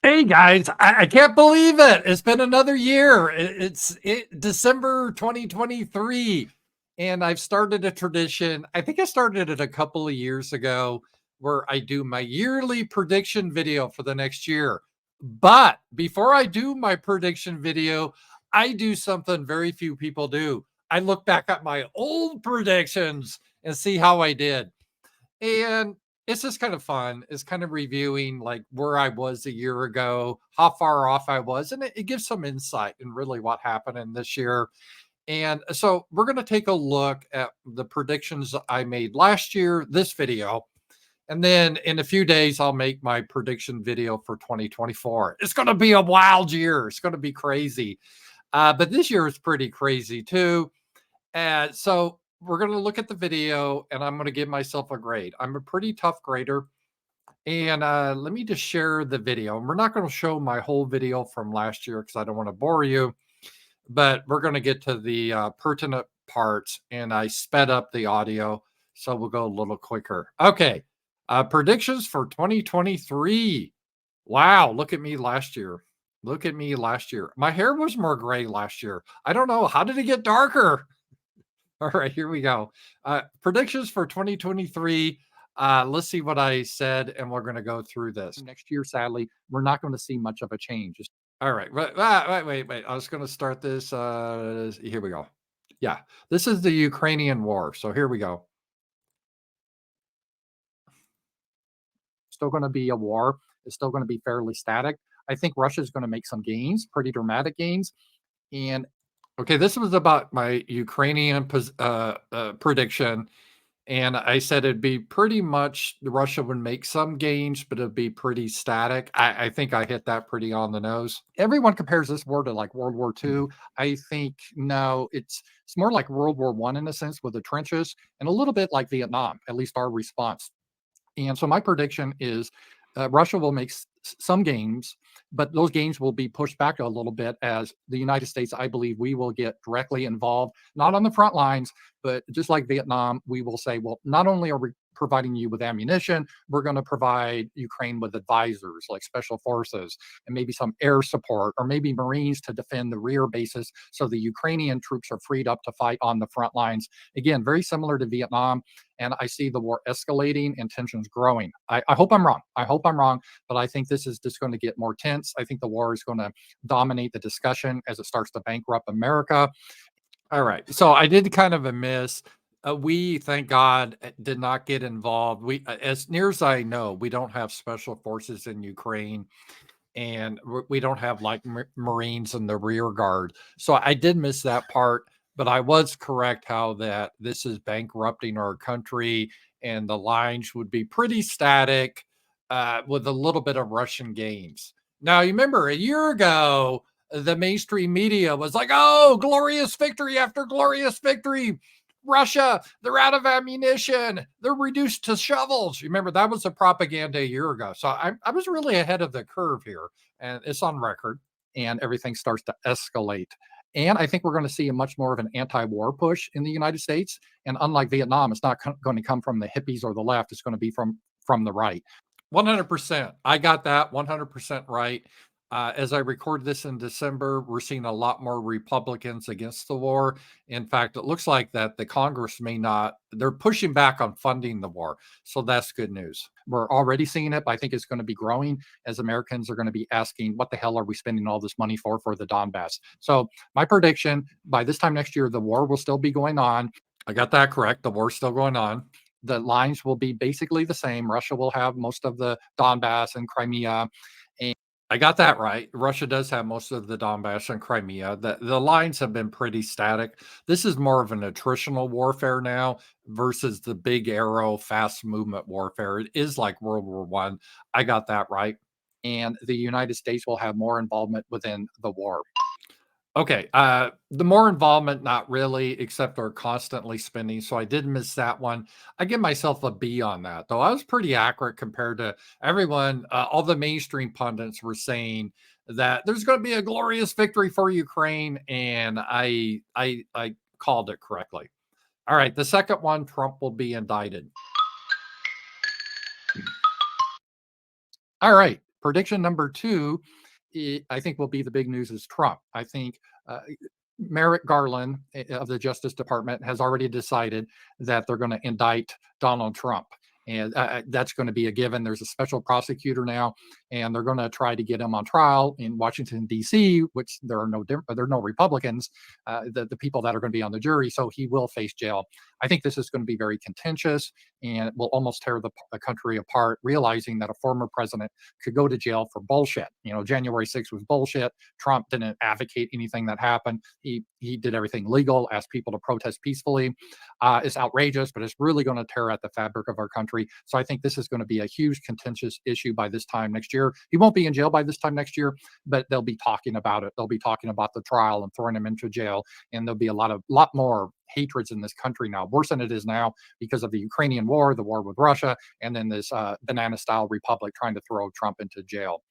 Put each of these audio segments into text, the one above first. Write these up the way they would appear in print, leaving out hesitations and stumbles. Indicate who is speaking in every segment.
Speaker 1: Hey guys, I can't believe it. It's been another year. December 2023, and I've started a tradition. I think I started it a couple of years ago where I do my yearly prediction video for the next year. But before I do my prediction video, I do something very few people do. I look back at my old predictions and see how I did. And it's just kind of fun. It's kind of reviewing like where I was a year ago, how far off I was, and it gives some insight in really what happened in this year. And so we're going to take a look at the predictions I made last year, this video. And then in a few days, I'll make my prediction video for 2024. It's going to be a wild year. It's going to be crazy. But this year is pretty crazy too. And so we're going to look at the video and I'm going to give myself a grade. I'm a pretty tough grader. And let me just share the video. And we're not going to show my whole video from last year because I don't want to bore you, but we're going to get to the pertinent parts. And I sped up the audio. So we'll go a little quicker. Okay. Predictions for 2023. Wow. Look at me last year. Look at me last year. My hair was more gray last year. I don't know. How did it get darker? All right, here we go. Predictions for 2023. Let's see what I said, and we're going to go through this. Next year, sadly, we're not going to see much of a change. All right, wait. I was going to start this. Here we go. Yeah, this is the Ukrainian war. So here we go. Still going to be a war. It's still going to be fairly static. I think Russia is going to make some gains, pretty dramatic gains. And okay, this was about my Ukrainian prediction. And I said it'd be pretty much Russia would make some gains, but it'd be pretty static. I think I hit that pretty on the nose. Everyone compares this war to like World War II. I think no, it's more like World War One in a sense with the trenches, and a little bit like Vietnam, at least our response. And so my prediction is Russia will make some gains, but those gains will be pushed back a little bit as the United States, I believe, we will get directly involved, not on the front lines, but just like Vietnam, we will say, well, not only are we providing you with ammunition, we're going to provide Ukraine with advisors like special forces and maybe some air support or maybe Marines to defend the rear bases so the Ukrainian troops are freed up to fight on the front lines. Again, very similar to Vietnam. And I see the war escalating and tensions growing. I hope I'm wrong. I hope I'm wrong, but I think this is just going to get more tense. I think the war is going to dominate the discussion as it starts to bankrupt America. All right. So I did kind of a miss. We, thank God, did not get involved. As near as I know, we don't have special forces in Ukraine, and we don't have like Marines in the rear guard. So I did miss that part, but I was correct how that this is bankrupting our country, and the lines would be pretty static with a little bit of Russian gains. Now, you remember a year ago, the mainstream media was like, oh, glorious victory after glorious victory. Russia, they're out of ammunition. They're reduced to shovels. You remember that was the propaganda a year ago. So I was really ahead of the curve here, and it's on record, and everything starts to escalate. And I think we're going to see a much more of an anti-war push in the United States. And unlike Vietnam, it's not going to come from the hippies or the left. It's going to be from the right. 100%. I got that 100% right. As I record this in December, we're seeing a lot more Republicans against the war. In fact, it looks like that the Congress may not, they're pushing back on funding the war. So that's good news. We're already seeing it, but I think it's going to be growing as Americans are going to be asking, what the hell are we spending all this money for the Donbass? So my prediction, by this time next year, the war will still be going on. I got that correct. The war's still going on. The lines will be basically the same. Russia will have most of the Donbass and Crimea. And I got that right. Russia does have most of the Donbass and Crimea. The lines have been pretty static. This is more of an attritional warfare now versus the big arrow, fast movement warfare. It is like World War One. I got that right. And the United States will have more involvement within the war. Okay, the more involvement, not really, except they're constantly spending. So I did miss that one. I give myself a B on that, though. I was pretty accurate compared to everyone. All the mainstream pundits were saying that there's going to be a glorious victory for Ukraine, and I called it correctly. All right, the second one, Trump will be indicted. All right. Prediction number two, I think will be the big news is Trump. I think Merrick Garland of the Justice Department has already decided that they're going to indict Donald Trump. And that's going to be a given. There's a special prosecutor now, and they're going to try to get him on trial in Washington D.C., which there are no Republicans, the people that are going to be on the jury. So he will face jail. I think this is going to be very contentious, and it will almost tear the country apart. Realizing that a former president could go to jail for bullshit. January 6th was bullshit. Trump didn't advocate anything that happened. He did everything legal, asked people to protest peacefully. It's outrageous, but it's really going to tear at the fabric of our country. So I think this is going to be a huge contentious issue by this time next year. He won't be in jail by this time next year, but they'll be talking about it. They'll be talking about the trial and throwing him into jail, and there'll be a lot more hatreds in this country now, worse than it is now because of the Ukrainian war, the war with Russia, and then this banana-style republic trying to throw Trump into jail.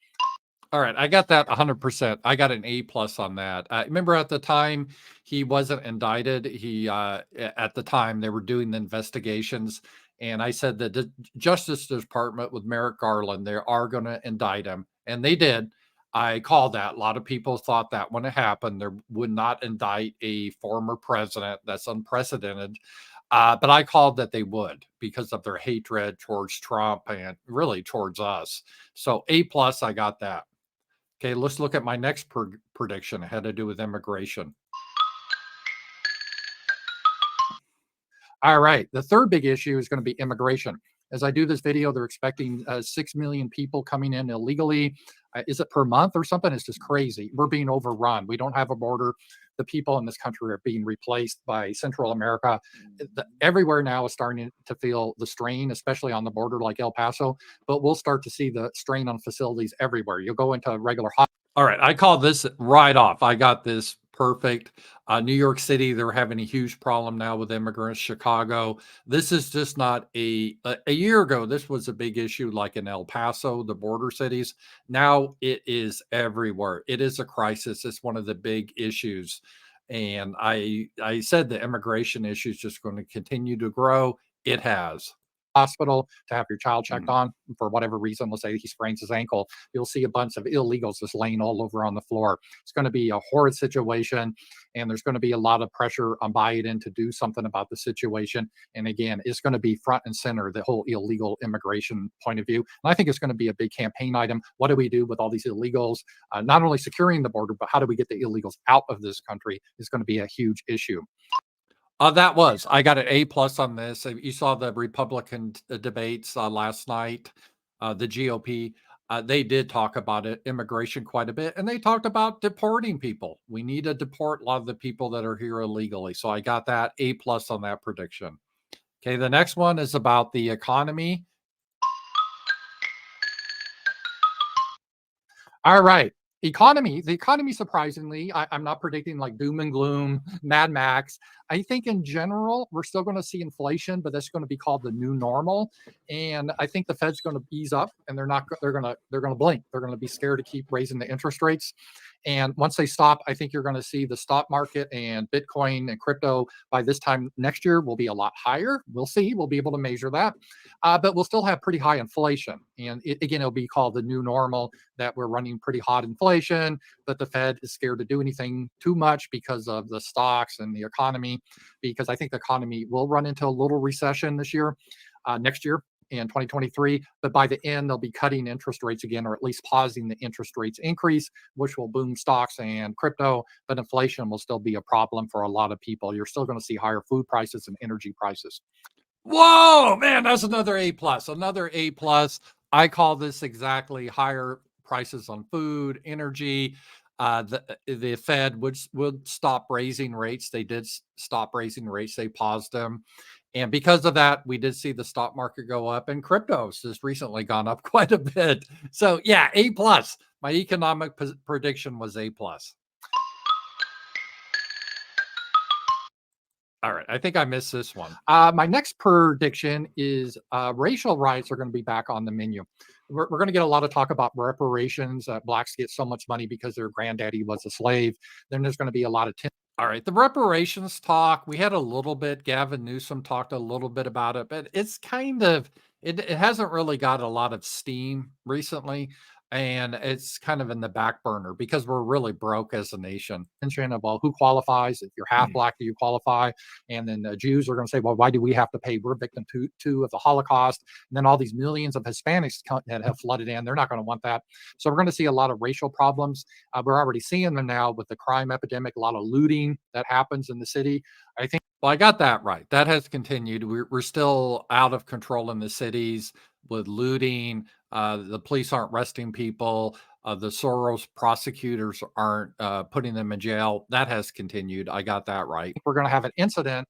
Speaker 1: All right, I got that 100%. I got an A plus on that. I remember at the time he wasn't indicted. At the time they were doing the investigations, and I said that the Justice Department with Merrick Garland, they are going to indict him, and they did. I called that. A lot of people thought that when it happened, they would not indict a former president. That's unprecedented. But I called that they would because of their hatred towards Trump and really towards us. So A plus, I got that. Okay, let's look at my next prediction. It had to do with immigration. All right, the third big issue is going to be immigration. As I do this video, they're expecting 6 million people coming in illegally. Is it per month or something? It's just crazy. We're being overrun. We don't have a border. The people in this country are being replaced by Central America. Everywhere now is starting to feel the strain, especially on the border like El Paso, but we'll start to see the strain on facilities everywhere. You'll go into a regular hospital. All right, I call this right off. I got this perfect. New York City, they're having a huge problem now with immigrants. Chicago, this is just not a year ago. This was a big issue, like in El Paso, the border cities. Now it is everywhere. It is a crisis. It's one of the big issues, and I said the immigration issue is just going to continue to grow. It has. Hospital to have your child checked on for whatever reason. Let's say he sprains his ankle, you'll see a bunch of illegals just laying all over on the floor. It's going to be a horrid situation, and there's going to be a lot of pressure on Biden to do something about the situation. And again, it's going to be front and center, the whole illegal immigration point of view. And I think it's going to be a big campaign item. What do we do with all these illegals? Not only securing the border, but how do we get the illegals out of this country is going to be a huge issue. I got an A plus on this. You saw the Republican debates last night, the GOP. They did talk about it, immigration quite a bit, and they talked about deporting people. We need to deport a lot of the people that are here illegally. So I got that A plus on that prediction. Okay, the next one is about the economy. All right. The economy, surprisingly, I'm not predicting like doom and gloom, Mad Max. I think in general, we're still going to see inflation, but that's going to be called the new normal. And I think the Fed's going to ease up, and they're going to blink. They're going to be scared to keep raising the interest rates. And once they stop, I think you're going to see the stock market and Bitcoin and crypto by this time next year will be a lot higher. We'll see. We'll be able to measure that. But we'll still have pretty high inflation. And again, it'll be called the new normal, that we're running pretty hot inflation, but the Fed is scared to do anything too much because of the stocks and the economy, because I think the economy will run into a little recession next year in 2023. But by the end, they'll be cutting interest rates again, or at least pausing the interest rates increase, which will boom stocks and crypto. But inflation will still be a problem for a lot of people. You're still going to see higher food prices and energy prices. Whoa, man, that's another A plus. Another A plus. I call this exactly higher prices on food, energy. The Fed would stop raising rates. They did stop raising rates. They paused them. And because of that, we did see the stock market go up, and crypto's just recently gone up quite a bit. So yeah, A plus. My economic prediction was A plus. All right, I think I missed this one. My next prediction is racial riots are going to be back on the menu. We're going to get a lot of talk about reparations. Blacks get so much money because their granddaddy was a slave. Then there's going to be a lot of all right, the reparations talk, we had a little bit. Gavin Newsom talked a little bit about it, but it's kind of it hasn't really got a lot of steam recently. and it's kind of in the back burner because we're really broke as a nation. Mention of, well, who qualifies? If you're half black, do you qualify? And then the Jews are going to say, well, why do we have to pay? We're victim too of the Holocaust. And then all these millions of Hispanics that have flooded in, they're not going to want that. So we're going to see a lot of racial problems. We're already seeing them now with the crime epidemic, a lot of looting that happens in the city. I think, well, I got that right. That has continued. We're still out of control in the cities with looting. The police aren't arresting people. The Soros prosecutors aren't putting them in jail. That has continued. I got that right. We're going to have an incident,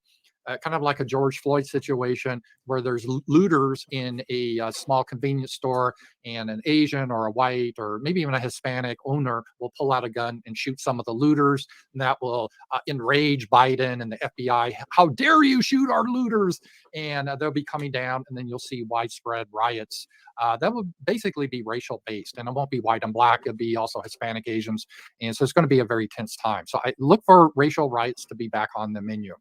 Speaker 1: kind of like a George Floyd situation, where there's looters in a small convenience store, and an Asian or a white or maybe even a Hispanic owner will pull out a gun and shoot some of the looters. And that will enrage Biden and the FBI. How dare you shoot our looters? And they'll be coming down, and then you'll see widespread riots. That will basically be racial based, and it won't be white and black. It'll be also Hispanic, Asians. And so it's going to be a very tense time. So I look for racial riots to be back on the menu.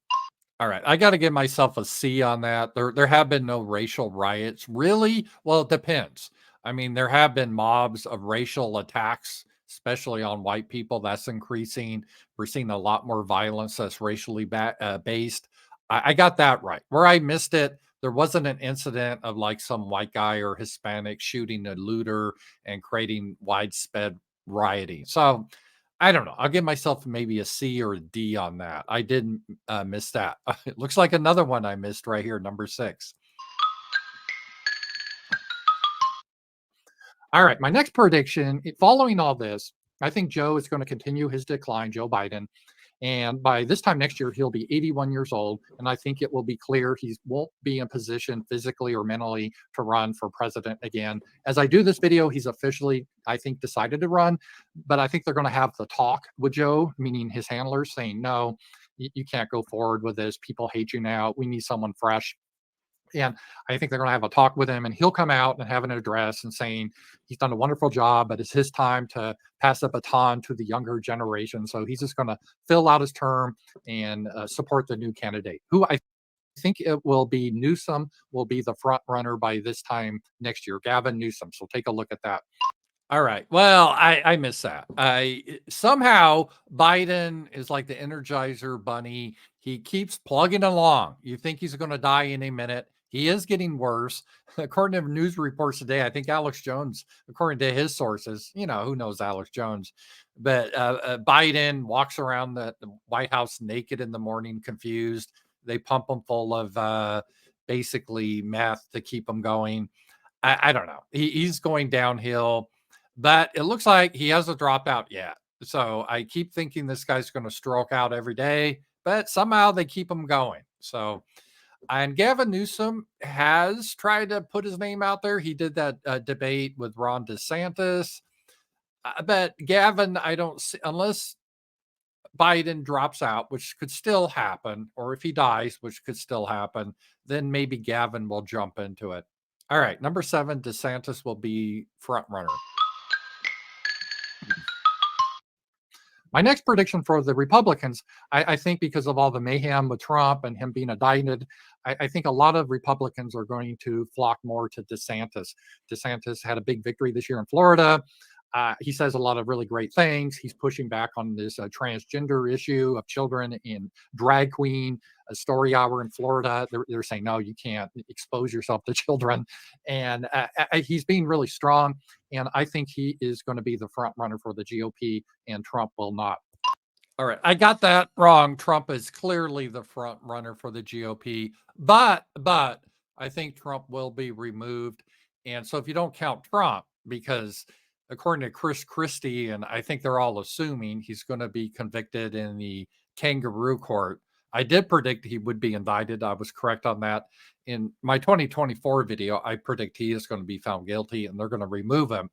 Speaker 1: All right, I got to give myself a C on that. There have been no racial riots, really. Well, it depends. I mean, there have been mobs of racial attacks, especially on white people. That's increasing. We're seeing a lot more violence that's racially based. I got that right. Where I missed it, there wasn't an incident of like some white guy or Hispanic shooting a looter and creating widespread rioting. So I don't know. I'll give myself maybe a C or a D on that. I didn't miss that. It looks like another one I missed right here, number 6. All right, my next prediction, following all this, I think Joe is going to continue his decline, Joe Biden. And by this time next year, he'll be 81 years old. And I think it will be clear he won't be in position physically or mentally to run for president again. As I do this video, he's officially, I think, decided to run. But I think they're going to have the talk with Joe, meaning his handlers, saying, no, you can't go forward with this. People hate you now. We need someone fresh. And I think they're going to have a talk with him, and he'll come out and have an address and saying he's done a wonderful job, but it's his time to pass the baton to the younger generation. So he's just going to fill out his term and support the new candidate, who I think it will be Newsom, will be the front runner by this time next year, Gavin Newsom. So take a look at that. All right. Well, I miss that. I somehow Biden is like the Energizer bunny. He keeps plugging along. You think he's going to die any minute. He is getting worse. According to news reports today, I think Alex Jones, according to his sources, who knows Alex Jones, but Biden walks around the White House naked in the morning, confused. They pump him full of basically meth to keep him going. I don't know. He's going downhill, but it looks like he hasn't dropped out yet. So I keep thinking this guy's going to stroke out every day, but somehow they keep him going. So, and Gavin Newsom has tried to put his name out there. He did that debate with Ron DeSantis. But Gavin, I don't see, unless Biden drops out, which could still happen, or if he dies, which could still happen, then maybe Gavin will jump into it. All right, number 7, DeSantis will be front runner. My next prediction for the Republicans, I think because of all the mayhem with Trump and him being indicted, I think a lot of Republicans are going to flock more to DeSantis. DeSantis had a big victory this year in Florida. He says a lot of really great things. He's pushing back on this transgender issue of children in drag queen, a story hour in Florida. They're saying, no, you can't expose yourself to children. And he's being really strong. And I think he is going to be the front runner for the GOP, and Trump will not. All right, I got that wrong. Trump is clearly the front runner for the GOP, but I think Trump will be removed. And so if you don't count Trump, because according to Chris Christie, and I think they're all assuming he's going to be convicted in the kangaroo court. I did predict he would be indicted. I was correct on that. In my 2024 video, I predict he is going to be found guilty and they're going to remove him.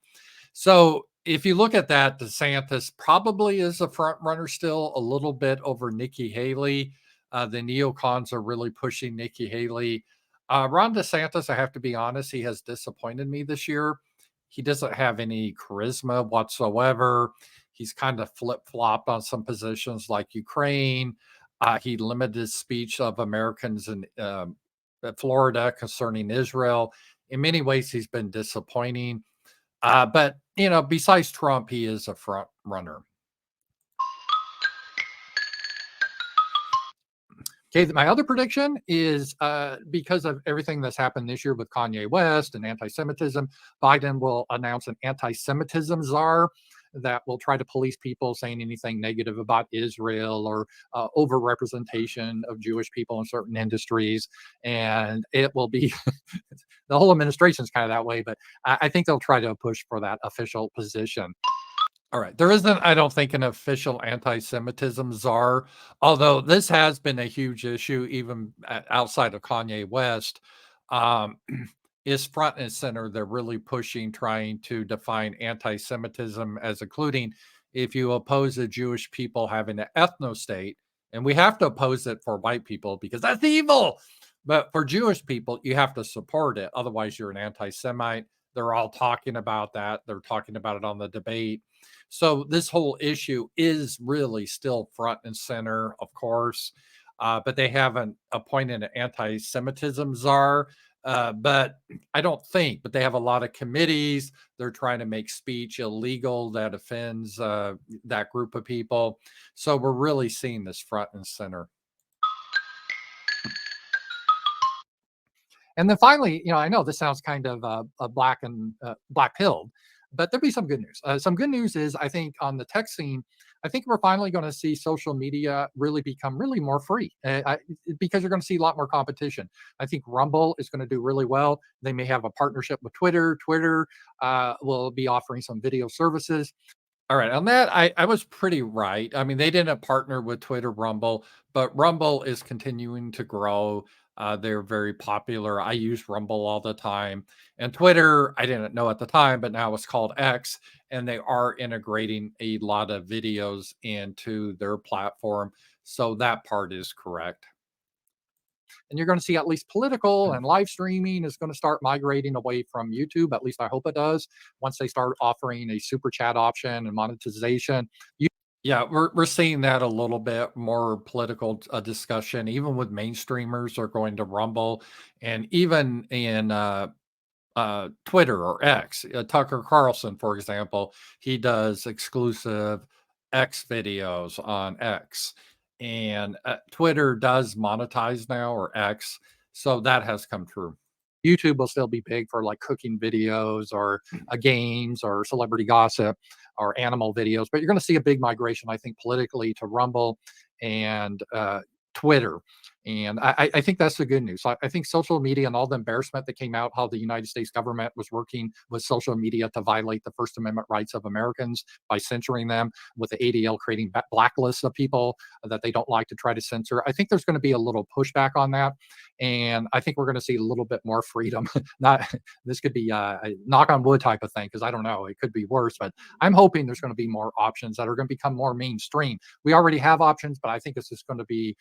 Speaker 1: So if you look at that, DeSantis probably is a front runner still, a little bit over Nikki Haley. The neocons are really pushing Nikki Haley. Ron DeSantis, I have to be honest, he has disappointed me this year. He doesn't have any charisma whatsoever. He's kind of flip-flopped on some positions like Ukraine. He limited his speech of Americans in Florida concerning Israel. In many ways, he's been disappointing. But besides Trump, he is a front runner. Okay, my other prediction is because of everything that's happened this year with Kanye West and anti-Semitism, Biden will announce an anti-Semitism czar that will try to police people saying anything negative about Israel or overrepresentation of Jewish people in certain industries. And it will be the whole administration is kind of that way, but I think they'll try to push for that official position. All right. There isn't, I don't think, an official anti-Semitism czar, although this has been a huge issue, even outside of Kanye West. Um, is front and center. They're really pushing, trying to define anti-Semitism as including if you oppose the Jewish people having an ethno state, and we have to oppose it for white people because that's evil. But for Jewish people, you have to support it. Otherwise, you're an anti-Semite. They're all talking about that. They're talking about it on the debate. So this whole issue is really still front and center, of course, but they haven't appointed an anti-Semitism czar. But I don't think, but they have a lot of committees. They're trying to make speech illegal that offends that group of people. So we're really seeing this front and center. And then finally, I know this sounds kind of a black pilled, but there'll be some good news. Some good news is I think on the tech scene, I think we're finally going to see social media really become really more free because you're going to see a lot more competition. I think Rumble is going to do really well. They may have a partnership with Twitter. Twitter will be offering some video services. All right, on that, I was pretty right. I mean, they didn't partner with Twitter, Rumble, but Rumble is continuing to grow. They're very popular. I use Rumble all the time. And Twitter, I didn't know at the time, but now it's called X, and they are integrating a lot of videos into their platform. So that part is correct. And you're going to see at least political and live streaming is going to start migrating away from YouTube. At least I hope it does. Once they start offering a super chat option and monetization. Yeah, we're seeing that a little bit more political discussion, even with mainstreamers are going to Rumble, and even in Twitter or X. Tucker Carlson, for example, he does exclusive X videos on X, and Twitter does monetize now or X, so that has come true. YouTube will still be big for like cooking videos or games or celebrity gossip or animal videos, but you're going to see a big migration, I think, politically to Rumble and Twitter. And I think that's the good news. I think social media and all the embarrassment that came out, how the United States government was working with social media to violate the First Amendment rights of Americans by censoring them, with the ADL creating blacklists of people that they don't like to try to censor. I think there's going to be a little pushback on that. And I think we're going to see a little bit more freedom. Not this could be a knock on wood type of thing, because I don't know, it could be worse, but I'm hoping there's going to be more options that are going to become more mainstream. We already have options, but I think it's just going to be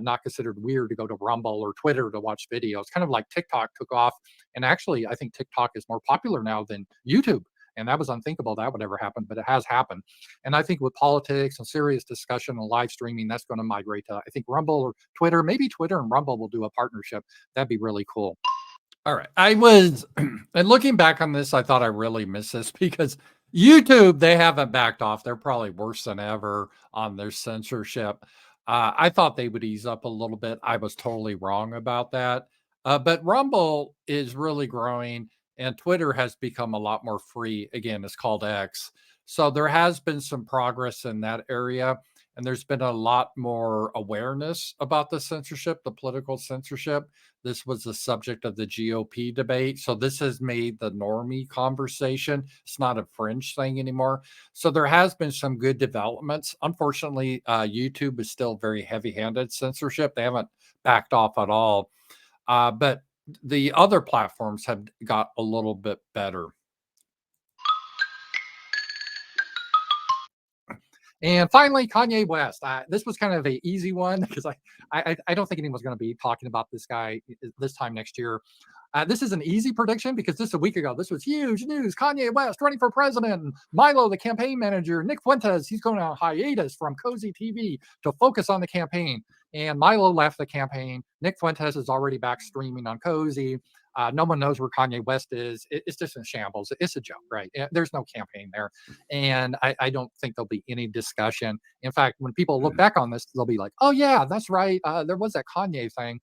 Speaker 1: not considered weird to go to Rumble or Twitter to watch videos. Kind of like TikTok took off. And actually, I think TikTok is more popular now than YouTube. And that was unthinkable that would ever happen, but it has happened. And I think with politics and serious discussion and live streaming, that's going to migrate to, I think, Rumble or Twitter. Maybe Twitter and Rumble will do a partnership. That'd be really cool. All right. I was, and looking back on this, I thought I really missed this because YouTube, they haven't backed off. They're probably worse than ever on their censorship. I thought they would ease up a little bit. I was totally wrong about that. But Rumble is really growing, and Twitter has become a lot more free. Again, it's called X. So there has been some progress in that area. And there's been a lot more awareness about the censorship, the political censorship. This was the subject of the GOP debate. So this has made the normie conversation. It's not a fringe thing anymore. So there has been some good developments. Unfortunately, YouTube is still very heavy-handed censorship. They haven't backed off at all. But the other platforms have got a little bit better. And finally, Kanye West. This was kind of an easy one because I don't think anyone's going to be talking about this guy this time next year. This is an easy prediction because this a week ago, this was huge news. Kanye West running for president. Milo, the campaign manager, Nick Fuentes, he's going on hiatus from Cozy TV to focus on the campaign. And Milo left the campaign. Nick Fuentes is already back streaming on Cozy. No one knows where Kanye West is. It's just in shambles. It's a joke, right? There's no campaign there. And I don't think there'll be any discussion. In fact, when people look back on this, they'll be like, oh, yeah, that's right. There was that Kanye thing.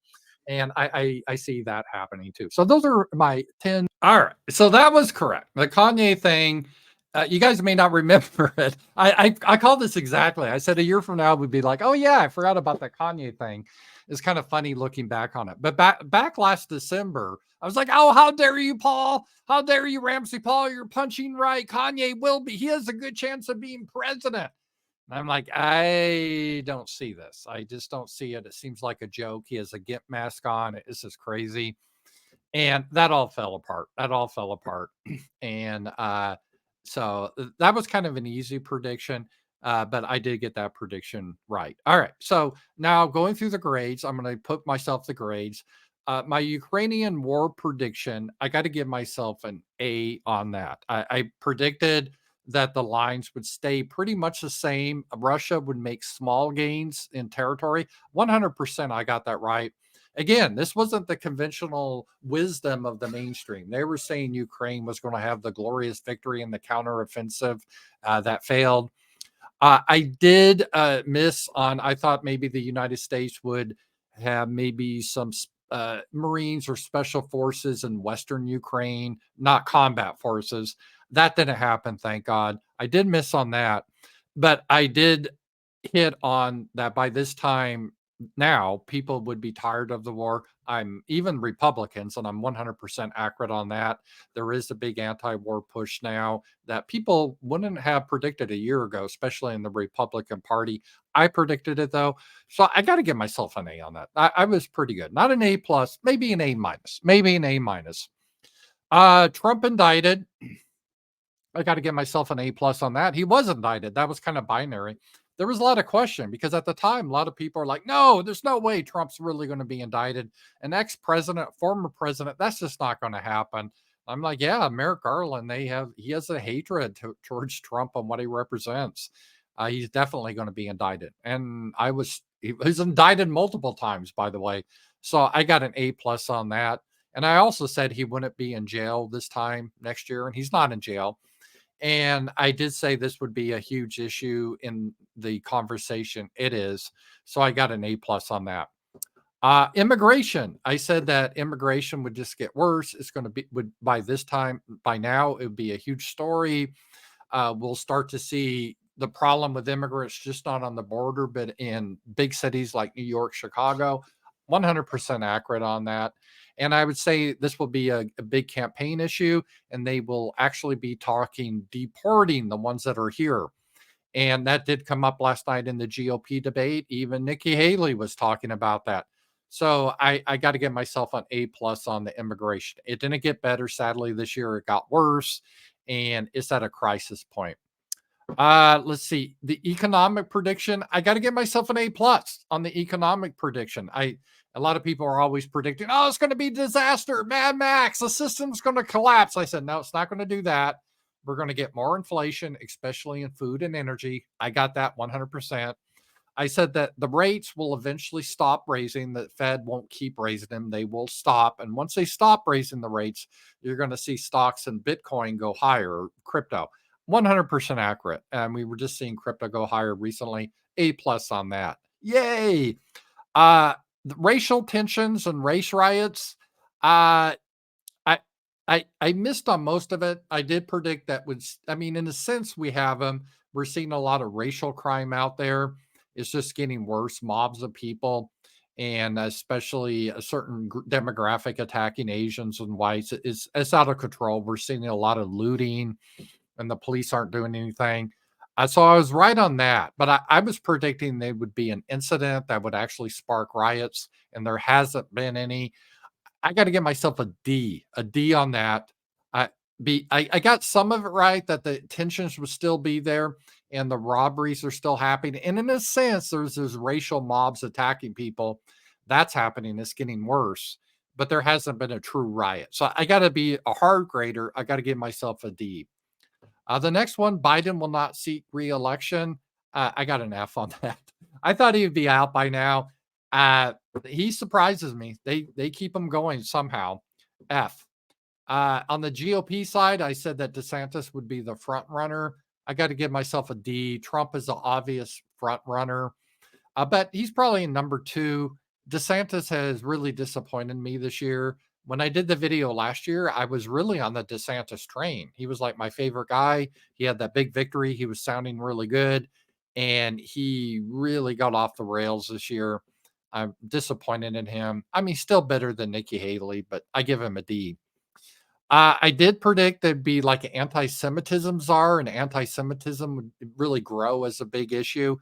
Speaker 1: And I see that happening too. So those are my 10. All right. So that was correct. The Kanye thing, you guys may not remember it. I called this exactly. I said a year from now, we'd be like, oh, yeah, I forgot about that Kanye thing. It's kind of funny looking back on it. But back last December, I was like, oh, how dare you, Paul? How dare you, Ramsey Paul? You're punching right. Kanye will be. He has a good chance of being president. And I'm like, I don't see this. I just don't see it. It seems like a joke. He has a GIMP mask on. This is crazy. And that all fell apart. That all fell apart. And so that was kind of an easy prediction. But I did get that prediction right. All right. So now going through the grades, I'm going to put myself the grades. My Ukrainian war prediction, I got to give myself an A on that. I predicted that the lines would stay pretty much the same. Russia would make small gains in territory. 100% I got that right. Again, this wasn't the conventional wisdom of the mainstream. They were saying Ukraine was going to have the glorious victory in the counteroffensive that failed. I did miss on, I thought maybe the United States would have maybe some Marines or special forces in Western Ukraine, not combat forces. That didn't happen, thank God. I did miss on that, but I did hit on that by this time now, people would be tired of the war. I'm even Republicans, and I'm 100% accurate on that. There is a big anti war push now that people wouldn't have predicted a year ago, especially in the Republican Party. I predicted it though. So I got to give myself an A on that. I was pretty good. Not an A plus, maybe an A minus, maybe an A minus. Trump indicted. I got to give myself an A plus on that. He was indicted. That was kind of binary. There was a lot of question because at the time, a lot of people are like, no, there's no way Trump's really going to be indicted. An ex-president, former president, that's just not going to happen. I'm like, yeah, Merrick Garland, he has a hatred towards Trump and what he represents. He's definitely going to be indicted. And he was indicted multiple times, by the way. So I got an A plus on that. And I also said he wouldn't be in jail this time next year, and he's not in jail. And I did say this would be a huge issue in the conversation. It is. So I got an A plus on that. Immigration. I said that immigration would just get worse. It's going to be by now, it would be a huge story. We'll start to see the problem with immigrants, just not on the border, but in big cities like New York, Chicago. 100% accurate on that. And I would say this will be a big campaign issue, and they will actually be deporting the ones that are here. And that did come up last night in the GOP debate. Even Nikki Haley was talking about that. So I got to give myself an A plus on the immigration. It didn't get better, sadly, this year. It got worse, and it's at a crisis point. Let's see. The economic prediction, I got to give myself an A plus on the economic prediction. A lot of people are always predicting, oh, it's going to be disaster, Mad Max, the system's going to collapse. I said, no, it's not going to do that. We're going to get more inflation, especially in food and energy. I got that 100%. I said that the rates will eventually stop raising. The Fed won't keep raising them. They will stop. And once they stop raising the rates, you're going to see stocks and Bitcoin go higher, crypto. 100% accurate. And we were just seeing crypto go higher recently. A plus on that. Yay. The racial tensions and race riots. Uh, I missed on most of it. I did predict that in a sense, we have them. We're seeing a lot of racial crime out there. It's just getting worse. Mobs of people, and especially a certain demographic attacking Asians and whites. It's out of control. We're seeing a lot of looting, and the police aren't doing anything. So I was right on that, but I was predicting there would be an incident that would actually spark riots, and there hasn't been any. I got to give myself a D on that. I got some of it right, that the tensions would still be there and the robberies are still happening. And in a sense, there's racial mobs attacking people. That's happening. It's getting worse, but there hasn't been a true riot. So I got to be a hard grader. I got to give myself a D. The next one, Biden will not seek re-election. I got an F on that. I thought he would be out by now. Uh, he surprises me. They keep him going somehow. F. On the GOP side, I said that DeSantis would be the front runner. I got to give myself a D. Trump is the obvious front runner. But he's probably in number two. DeSantis has really disappointed me this year. When I did the video last year, I was really on the DeSantis train. He was like my favorite guy. He had that big victory. He was sounding really good. And he really got off the rails this year. I'm disappointed in him. I mean, still better than Nikki Haley, but I give him a D. I did predict there'd be like an anti-Semitism czar, and anti-Semitism would really grow as a big issue.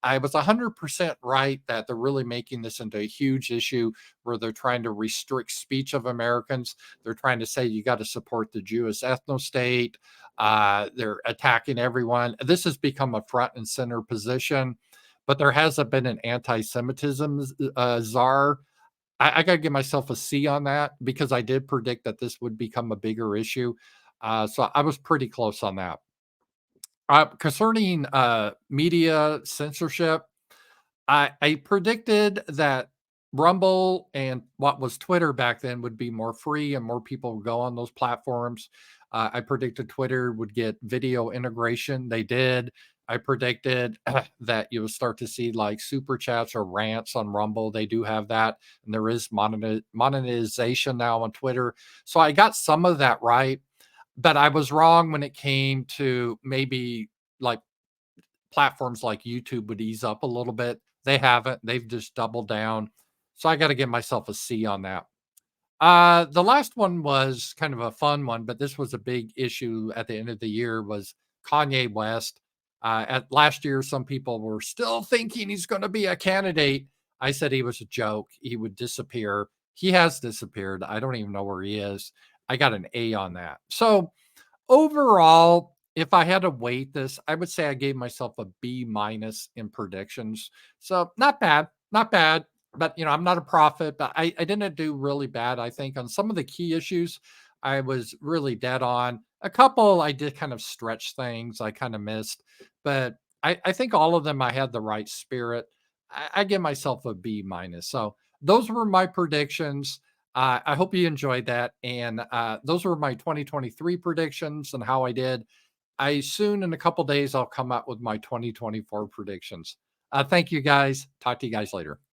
Speaker 1: I was 100% right that they're really making this into a huge issue where they're trying to restrict speech of Americans. They're trying to say you got to support the Jewish ethno state. They're attacking everyone. This has become a front and center position, but there hasn't been an anti-Semitism czar. I gotta give myself a C on that because I did predict that this would become a bigger issue. So I was pretty close on that. Concerning media censorship, I predicted that Rumble and what was Twitter back then would be more free and more people would go on those platforms. I predicted Twitter would get video integration. They did. I predicted that you will start to see like super chats or rants on Rumble. They do have that. And there is monetization now on Twitter. So I got some of that right. But I was wrong when it came to maybe like platforms like YouTube would ease up a little bit. They haven't. They've just doubled down. So I got to give myself a C on that. The last one was kind of a fun one, but this was a big issue at the end of the year was Kanye West. At last year, some people were still thinking he's going to be a candidate. I said he was a joke. He would disappear. He has disappeared. I don't even know where he is. I got an A on that. So overall, if I had to weight this, I would say I gave myself a B minus in predictions. So not bad, not bad. But I'm not a prophet, but I didn't do really bad. I think on some of the key issues, I was really dead on. A couple I did kind of stretch things I kind of missed, but I think all of them I had the right spirit. I give myself a B minus. So those were my predictions. I hope you enjoyed that. And those were my 2023 predictions and how I did. I soon, in a couple days, I'll come out with my 2024 predictions. Thank you guys. Talk to you guys later.